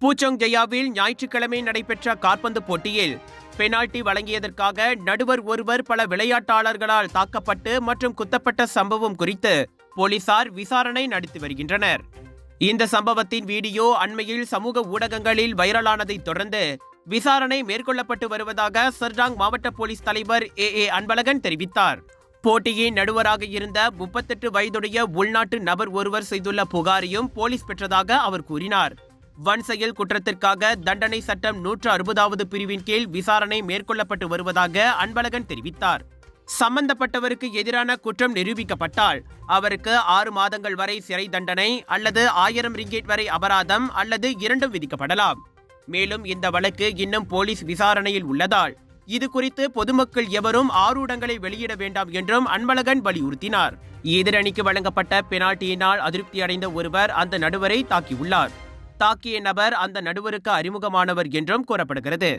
பூச்சோங் ஜெயாவில் ஞாயிற்றுக்கிழமை நடைபெற்ற கால்பந்து போட்டியில் பெனால்டி வழங்கியதற்காக நடுவர் ஒருவர் பல விளையாட்டாளர்களால் தாக்கப்பட்டு மற்றும் குத்தப்பட்ட சம்பவம் குறித்து போலீசார் விசாரணை நடத்தி வருகின்றனர். இந்த சம்பவத்தின் வீடியோ அண்மையில் சமூக ஊடகங்களில் வைரலானதை தொடர்ந்து விசாரணை மேற்கொள்ளப்பட்டு வருவதாக சர்டாங் மாவட்ட போலீஸ் தலைவர் ஏ அன்பழகன் தெரிவித்தார். போட்டியின் நடுவராக இருந்த 38 வயதுடைய உள்நாட்டு நபர் ஒருவர் செய்துள்ள புகாரையும் போலீஸ் பெற்றதாக அவர் கூறினார். வன் செயல் குற்றத்திற்காக தண்டனை சட்டம் 160வது பிரிவின் கீழ் விசாரணை மேற்கொள்ளப்பட்டு வருவதாக அன்பழகன் தெரிவித்தார். சம்பந்தப்பட்டவருக்கு எதிரான குற்றம் நிரூபிக்கப்பட்டால் அவருக்கு 6 மாதங்கள் வரை சிறை தண்டனை அல்லது 1000 ரிங்கெட் வரை அபராதம் அல்லது இரண்டும் விதிக்கப்படலாம். மேலும் இந்த வழக்கு இன்னும் போலீஸ் விசாரணையில் உள்ளதால் இது குறித்து பொதுமக்கள் எவரும் ஆரூடங்களை வெளியிட வேண்டாம் என்றும் அன்பழகன் வலியுறுத்தினார். எதிரணிக்கு வழங்கப்பட்ட பெனால்டியினால் அதிருப்தி அடைந்த ஒருவர் அந்த நடுவரை தாக்கியுள்ளார். தாக்கிய நபர் அந்த நடுவருக்கு அறிமுகமானவர் என்றும் கூறப்படுகிறது.